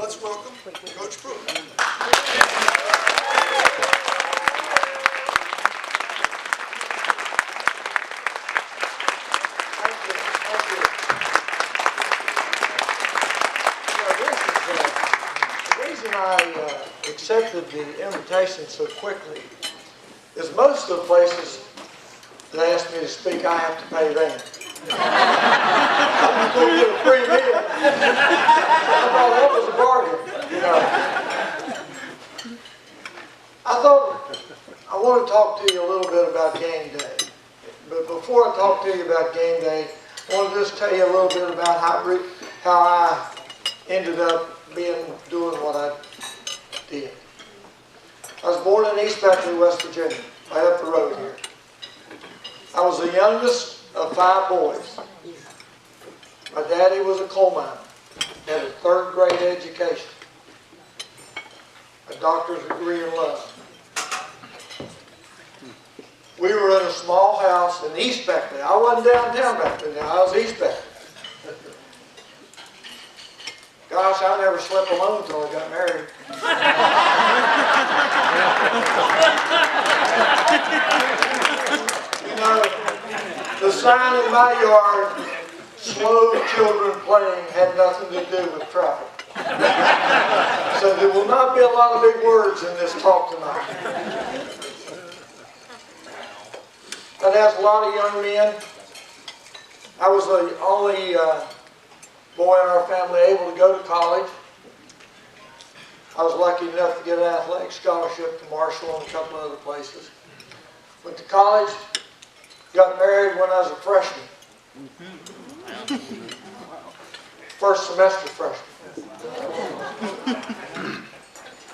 Let's welcome Coach Pruett. I accepted the invitation so quickly is most of the places that ask me to speak, I have to pay them. I'm going to get a free meal. I thought that was a bargain, you know. I thought I want to talk to you a little bit about game day. But before I talk to you about game day, I want to just tell you a little bit about how I ended up doing what I did. I was born in East Beckley, West Virginia, right up the road here. I was the youngest of 5 boys. My daddy was a coal miner, had a 3rd grade education, a doctor's degree in law. We were in a small house in East Beckley. I wasn't downtown back then, I was East Beckley. Gosh, I never slept alone until I got married. You know, the sign in my yard, slow children playing, had nothing to do with traffic. So there will not be a lot of big words in this talk tonight. But as a lot of young men, I was the only boy in our family able to go to college. I was lucky enough to get an athletic scholarship to Marshall and a couple of other places. Went to college, got married when I was a freshman. First semester freshman.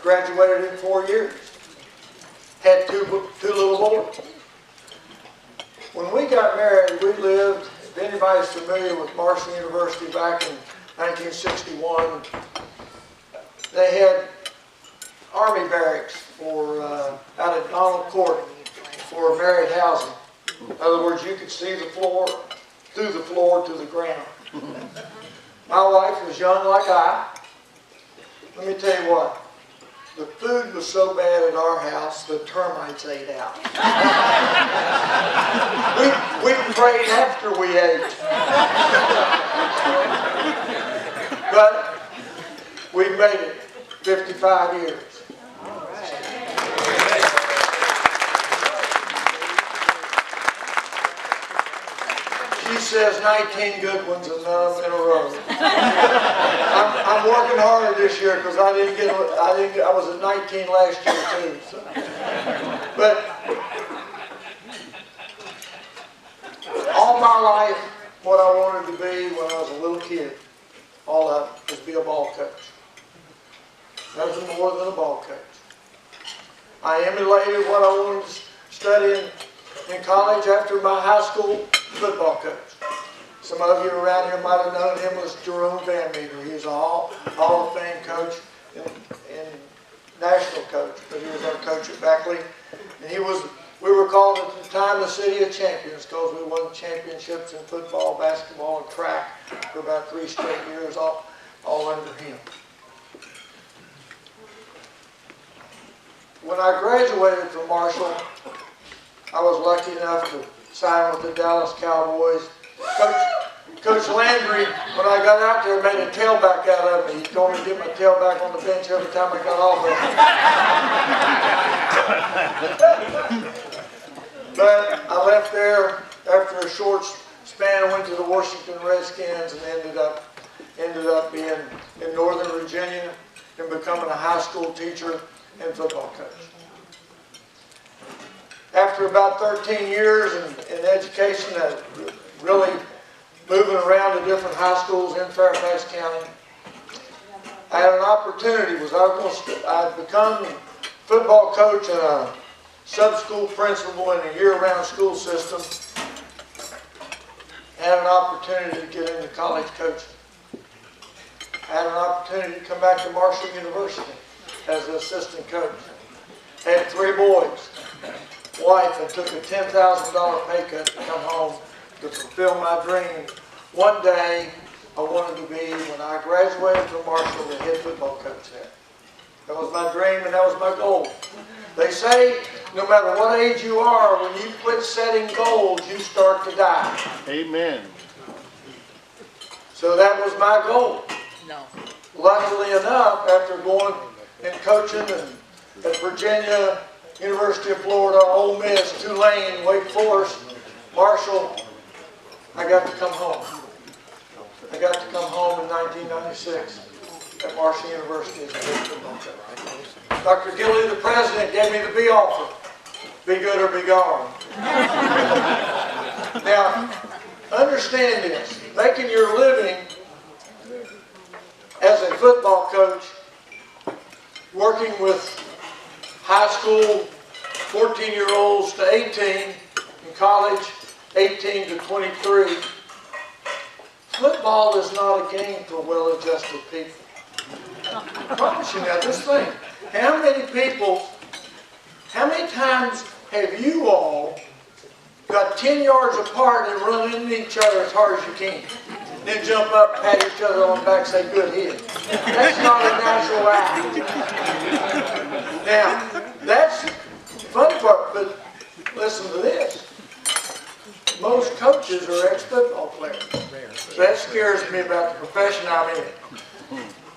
Graduated in 4 years. Had two little boys. When we got married, we lived, if anybody's familiar with Marshall University back in 1961, they had Army barracks for out at Donald Court for married housing. In other words, you could see the floor, through the floor to the ground. My wife was young like I. Let me tell you what, the food was so bad at our house, the termites ate out. we prayed after we ate. But we made it 55 years. She says 19 good ones and none of them in a row. I'm working harder this year because I was at 19 last year too. So. But all my life, what I wanted to be when I was a little kid, all of it, was be a ball coach. Nothing more than a ball coach. I emulated what I wanted to study in college after my high school football coach. Some of you around here might have known him as Jerome Van Meter. He was a Hall of Fame coach and national coach, but he was our coach at Beckley. And we were called at the time the City of Champions because we won championships in football, basketball, and track for about 3 straight years, all under him. When I graduated from Marshall, I was lucky enough to sign with the Dallas Cowboys. Coach Landry, when I got out there, made a tailback out of me. He told me to get my tailback on the bench every time I got off of it. But I left there after a short span. I went to the Washington Redskins and ended up being in Northern Virginia and becoming a high school teacher and football coach. After about 13 years in education, really moving around to different high schools in Fairfax County, I had an opportunity. I'd become football coach and a sub-school principal in a year-round school system. I had an opportunity to get into college coaching. I had an opportunity to come back to Marshall University as an assistant coach. I had 3 boys. Wife, I took a $10,000 pay cut to come home to fulfill my dream. One day, I wanted to be, when I graduated from Marshall, the head football coach there. That was my dream and that was my goal. They say, no matter what age you are, when you quit setting goals, you start to die. Amen. So that was my goal. No. Luckily enough, after going and coaching at Virginia, University of Florida, Ole Miss, Tulane, Wake Forest, Marshall, I got to come home. I got to come home in 1996 at Marshall University as a head football coach. Dr. Gilley, the president, gave me the B offer. Be good or be gone. Now, understand this. Making your living as a football coach, working with high school 14-year-olds to 18, in college 18 to 23, football is not a game for well-adjusted people. I promise you now, just think, how many times have you all got 10 yards apart and run into each other as hard as you can? Then jump up, pat each other on the back, say, good hit. That's not a natural act. Now, that's the funny part, but listen to this. Most coaches are ex-football players. So that scares me about the profession I'm in.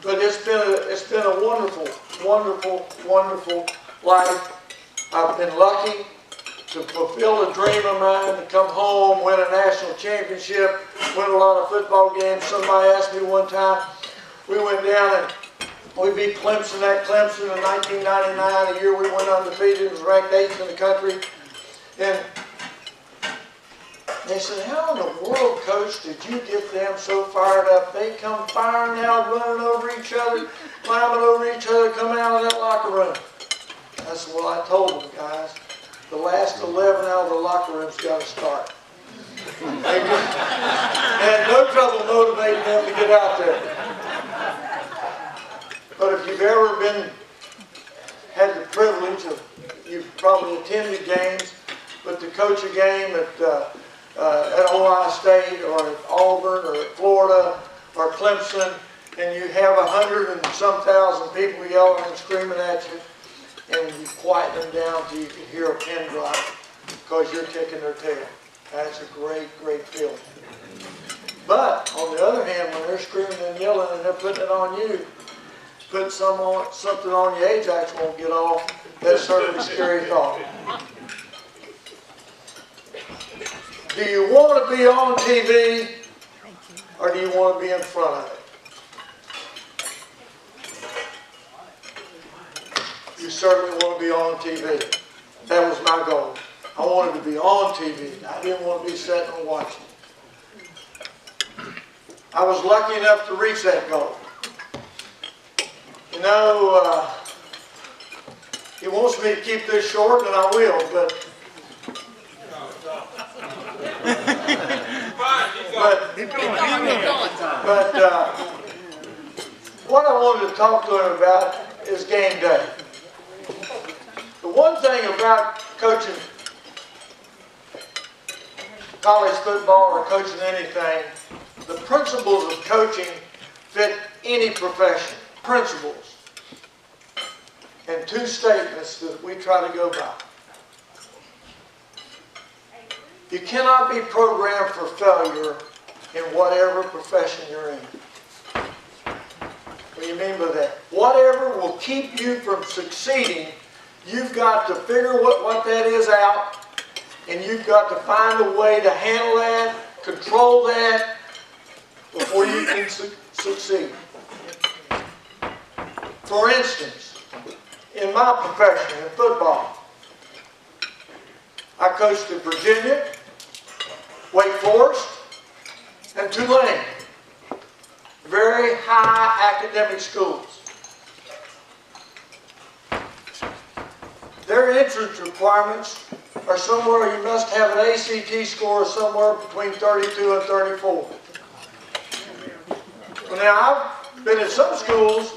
But it's been a wonderful, wonderful, wonderful life. I've been lucky to fulfill a dream of mine, to come home, win a national championship, win a lot of football games. Somebody asked me one time, we went down and we beat Clemson at Clemson in 1999, a year we went undefeated, was ranked 8th in the country. And they said, how in the world, Coach, did you get them so fired up? They come firing out, running over each other, climbing over each other, coming out of that locker room. I said, well, I told them, guys, the last 11 out of the locker room's got to start. And had no trouble motivating them to get out there. But if you've ever had the privilege of, you've probably attended games, but to coach a game at Ohio State or at Auburn or at Florida or Clemson, and you have 100 and some thousand people yelling and screaming at you, and you quiet them down till you can hear a pin drop because you're kicking their tail. That's a great, great feeling. But on the other hand, when they're screaming and yelling and they're putting it on you, putting something on your Ajax won't get off, that's certainly a scary thought. Do you want to be on TV or do you want to be in front of it? You certainly want to be on TV. That was my goal. I wanted to be on TV. I didn't want to be sitting and watching. I was lucky enough to reach that goal. You know, he wants me to keep this short, and I will, but what I wanted to talk to him about is game day. The one thing about coaching college football or coaching anything, the principles of coaching fit any profession. Principles and two statements that we try to go by. You cannot be programmed for failure in whatever profession you're in. What do you mean by that? Whatever will keep you from succeeding, you've got to figure what that is out, and you've got to find a way to handle that, control that, before you can succeed. For instance, in my profession, in football, I coached in Virginia, Wake Forest, and Tulane. Very high academic schools. Their entrance requirements are somewhere, you must have an ACT score somewhere between 32 and 34. Well, now, I've been at some schools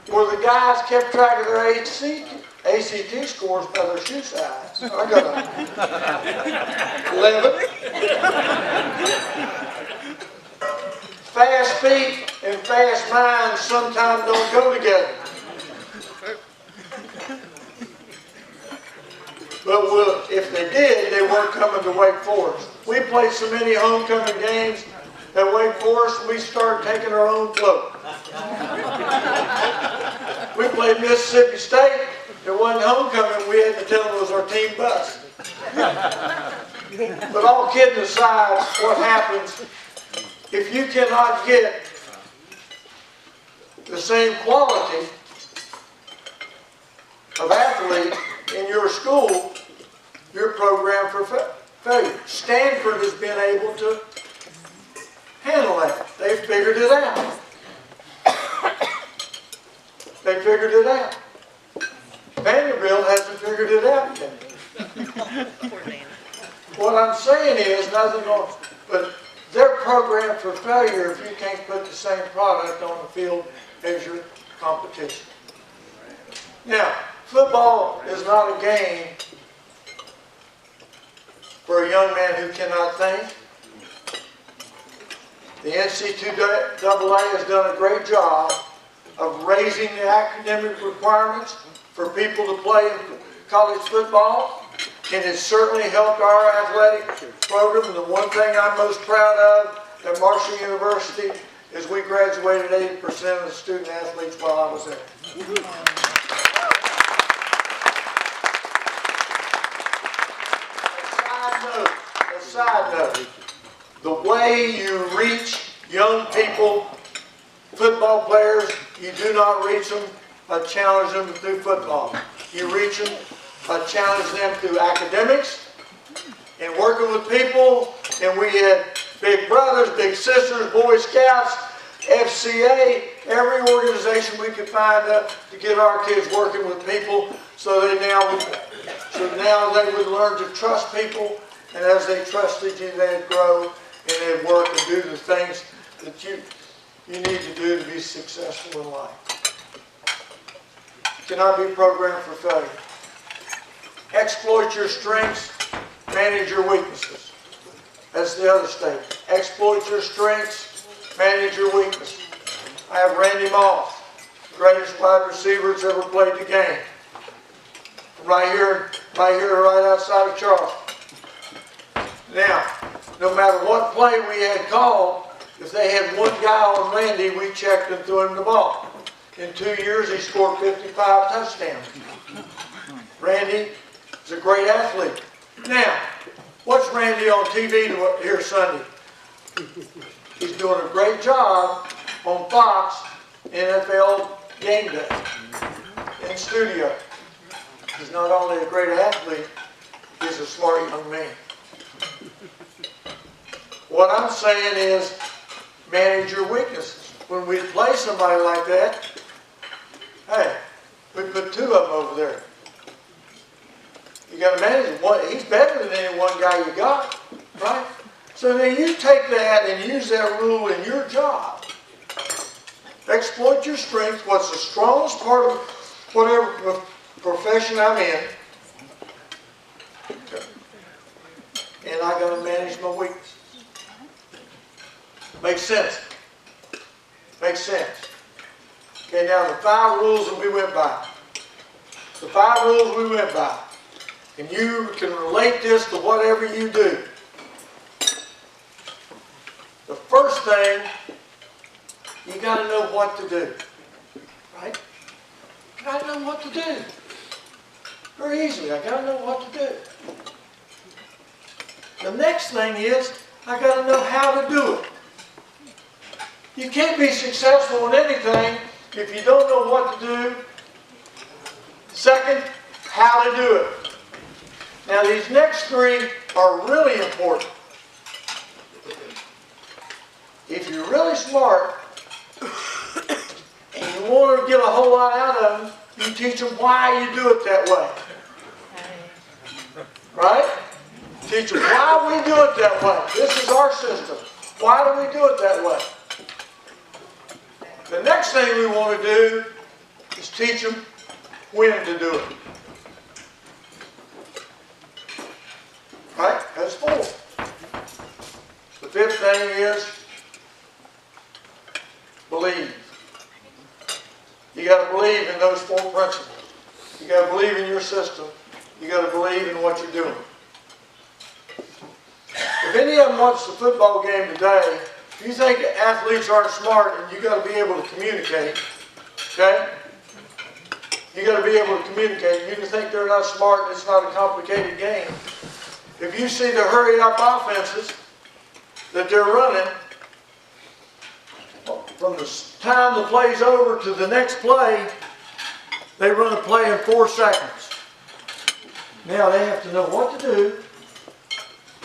where the guys kept track of their ACT scores by their shoe size. I got a 11. fast feet and fast minds sometimes don't go together. But if they did, they weren't coming to Wake Forest. We played so many homecoming games at Wake Forest, we started taking our own float. We played Mississippi State. It wasn't homecoming. We had to tell them it was our team bus. But all kidding aside, what happens if you cannot get the same quality of athlete in your school, you're programmed for failure. Stanford has been able to handle that. They've figured it out. They figured it out. Vanderbilt hasn't figured it out yet. What I'm saying is nothing wrong, but they're programmed for failure if you can't put the same product on the field as your competition. Now, football is not a game for a young man who cannot think. The NCAA has done a great job of raising the academic requirements for people to play in college football, and it's certainly helped our athletic program. And the one thing I'm most proud of at Marshall University is we graduated 80% of the student athletes while I was there. A side note, the way you reach young people, football players, you do not reach them by challenging them through football. You reach them by challenging them through academics and working with people. And we had Big Brothers, Big Sisters, Boy Scouts, FCA, every organization we could find to get our kids working with people so now they would learn to trust people. And as they trusted you, they'd grow and they'd work and do the things that you need to do to be successful in life. You cannot be programmed for failure. Exploit your strengths, manage your weaknesses. That's the other statement. Exploit your strengths, manage your weaknesses. I have Randy Moss, the greatest wide receiver that's ever played the game. Right here, right outside of Charleston. Now, no matter what play we had called, if they had one guy on Randy, we checked and threw him the ball. In 2 years, he scored 55 touchdowns. Randy is a great athlete. Now, what's Randy on TV here Sunday? He's doing a great job on Fox NFL Game Day in studio. He's not only a great athlete, he's a smart young man. What I'm saying is, manage your weaknesses. When we play somebody like that, hey, we put two of them over there. You got to manage it. He's better than any one guy you got, right? So then you take that and use that rule in your job. Exploit your strengths. What's the strongest part of whatever profession I'm in? And I got to manage my weaknesses. Makes sense? Makes sense. Okay, now the 5 rules that we went by. The 5 rules we went by. And you can relate this to whatever you do. The first thing, you got to know what to do. Right? You got to know what to do. Very easily, I got to know what to do. The next thing is, I got to know how to do it. You can't be successful in anything if you don't know what to do. Second, how to do it. Now these next 3 are really important. If you're really smart and you want to get a whole lot out of them, you teach them why you do it that way. Right? Teach them why we do it that way. This is our system. Why do we do it that way? The next thing we want to do is teach them when to do it. Right? That's 4. The 5th thing is You got to believe in your system. You got to believe in what you're doing. If any of them watch the football game today, if you think athletes aren't smart, and you got to be able to communicate, okay? You got to be able to communicate. You can think they're not smart and it's not a complicated game. If you see the hurry-up offenses that they're running, from the time the play's over to the next play, they run a play in 4 seconds. Now they have to know what to do,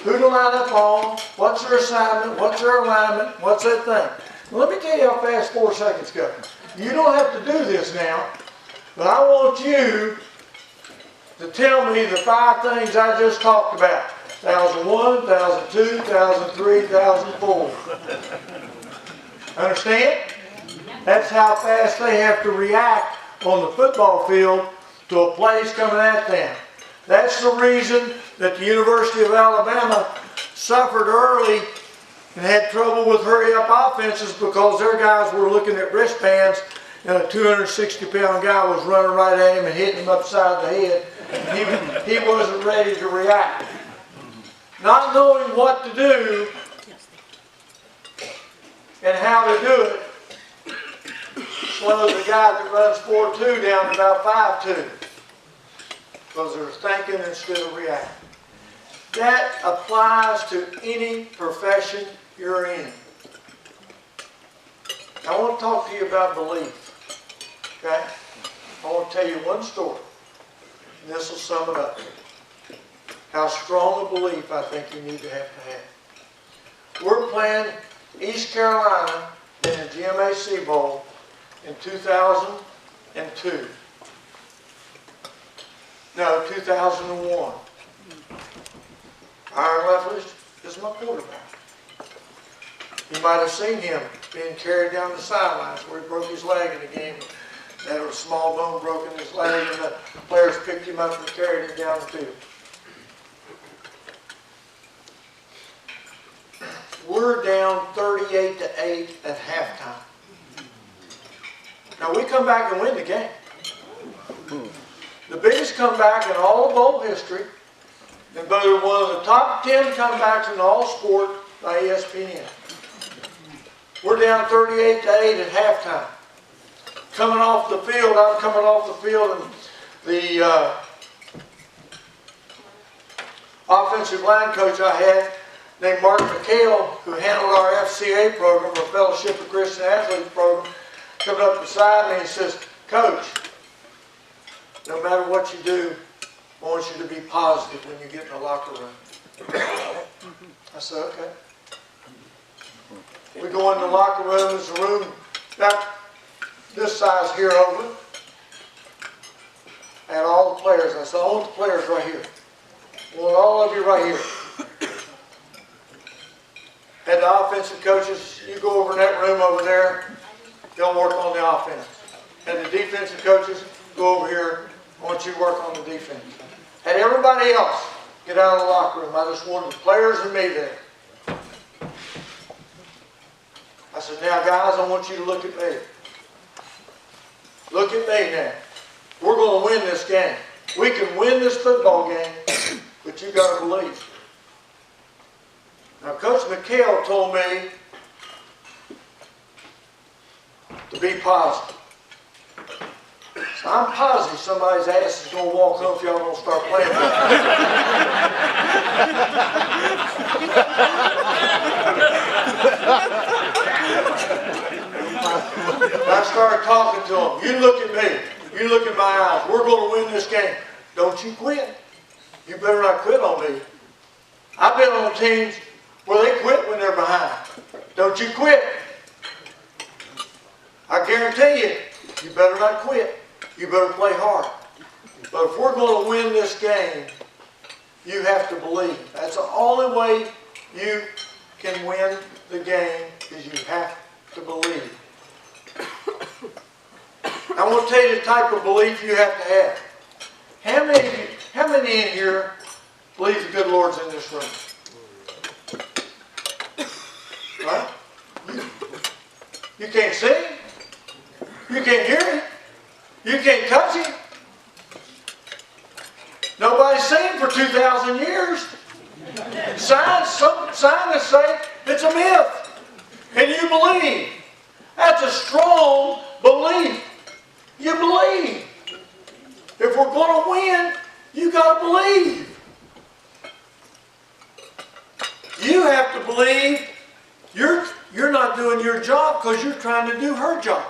who to line up on, what's their assignment, what's their alignment, what's that thing. Well, let me tell you how fast 4 seconds go. You don't have to do this now, but I want you to tell me the 5 things I just talked about. 1001, 1002, 1003, 1004. Understand? That's how fast they have to react on the football field to a place coming at them. That's the reason that the University of Alabama suffered early and had trouble with hurry-up offenses, because their guys were looking at wristbands and a 260-pound guy was running right at him and hitting him upside the head. He wasn't ready to react. Not knowing what to do and how to do it slows the guy that runs 4.2 down to about 5.2. Because they're thinking instead of reacting. That applies to any profession you're in. I want to talk to you about belief. Okay? I want to tell you one story. And this will sum it up. How strong a belief I think you need to have. We're playing East Carolina in the GMAC Bowl in 2002. No, 2001. Iron Leftwich is my quarterback. You might have seen him being carried down the sidelines where he broke his leg in the game. There was a small bone broken in his leg, and the players picked him up and carried him down the field. We're down 38-8 at halftime. Now we come back and win the game. The biggest comeback in all of bowl history, and voted one of the top 10 comebacks in all sport by ESPN. We're down 38-8 at halftime. Coming off the field, I'm coming off the field, and the offensive line coach I had, named Mark McHale, who handled our FCA program, our Fellowship of Christian Athletes program, coming up beside me and says, "Coach, no matter what you do, I want you to be positive when you get in the locker room." I said, "Okay." We go in the locker room. There's a room about this size here over. And all the players. I said, "I want the players right here. I want all of you right here." Had the offensive coaches, you go over in that room over there, they'll work on the offense. Had the defensive coaches, go over here, I want you to work on the defense. Had everybody else get out of the locker room. I just wanted the players and me there. I said, "Now guys, I want you to look at me. Look at me now. We're going to win this game. We can win this football game, but you got to believe." Now Coach McHale told me to be positive. So I'm positive somebody's ass is going to walk home if y'all don't start playing. I started talking to him. "You look at me. You look at my eyes. We're going to win this game. Don't you quit. You better not quit on me. I've been on teams where they quit when they're behind. Don't you quit. I guarantee you, you better not quit. You better play hard. But if we're going to win this game, you have to believe. That's the only way you can win the game, is you have to believe." I want to tell you the type of belief you have to have. How many in here believe the good Lord's in this room? Right? You can't see Him. You can't hear Him. You can't touch Him. 2,000 years. Scientists say it's a myth. And you believe. That's a strong belief. You believe. If we're going to win, you got to believe. You have to believe you're not doing your job because you're trying to do her job.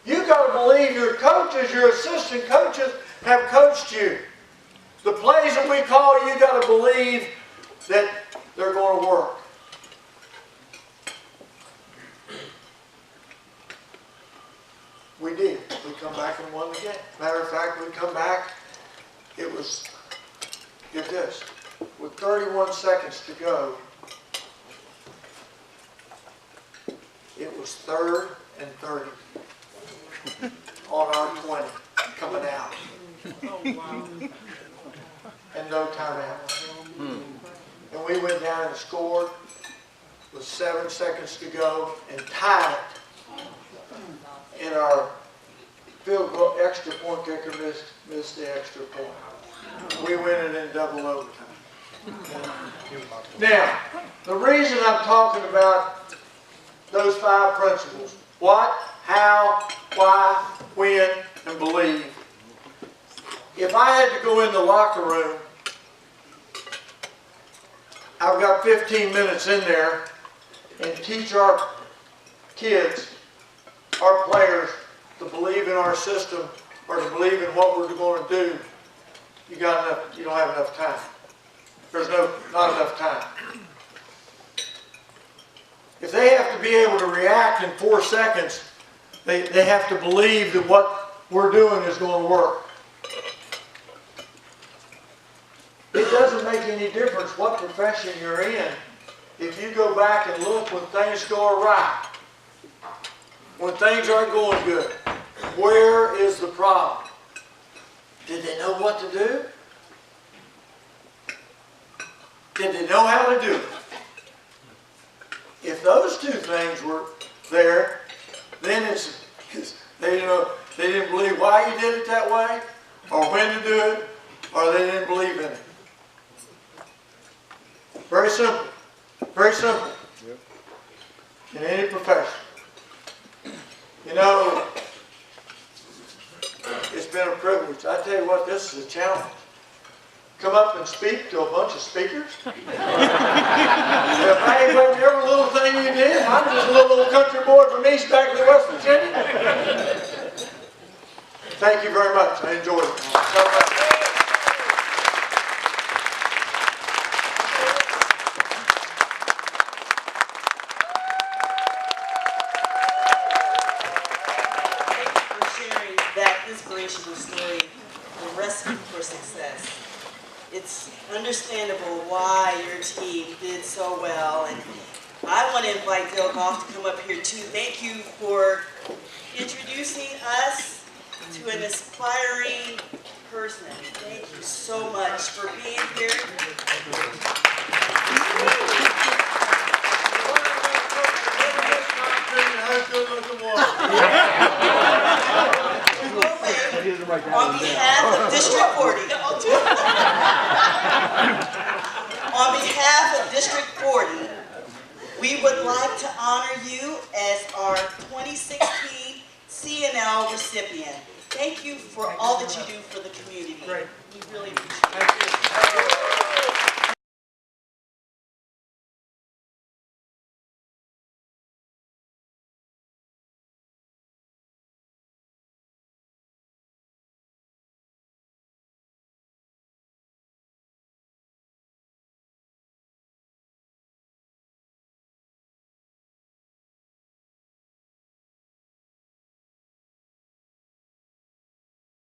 You got to believe your coaches, your assistant coaches have coached you. The plays that we call, you got to believe that they're going to work. We did. We come back and won the game. Matter of fact, we come back, it was, get this, with 31 seconds to go, it was 3rd and 30 on our 20 coming out. Oh, wow. And no timeout. And we went down and scored with 7 seconds to go and tied it. In our field goal, extra point kicker missed the extra point. We win it in double overtime. Now, the reason I'm talking about those 5 principles, what, how, why, when, and believe. If I had to go in the locker room, I've got 15 minutes in there and teach our kids, our players, to believe in our system or to believe in what we're going to do. You don't have enough time. There's not enough time. If they have to be able to react in 4 seconds, they have to believe that what we're doing is going to work. It doesn't make any difference what profession you're in. If you go back and look when things go awry, when things aren't going good, where is the problem? Did they know what to do? Did they know how to do it? If those 2 things were there, then they didn't believe why you did it that way, or when to do it, or they didn't believe in it. Very simple. Very simple. Yep. In any profession. You know, it's been a privilege. I tell you what, this is a challenge. Come up and speak to a bunch of speakers. If I ain't done every little thing you did, I'm just a little old country boy from East back to West Virginia. Thank you very much. I enjoyed it. Inspirational story, the recipe for success. It's understandable why your team did so well, and I want to invite Dale Goff to come up here too. Thank you for introducing us to an aspiring person. Thank you so much for being here. On behalf of District 40, on behalf of District 40, we would like to honor you as our 2016 CNL recipient. Thank you for all that you do for the community. Great. We really appreciate it. Thank you.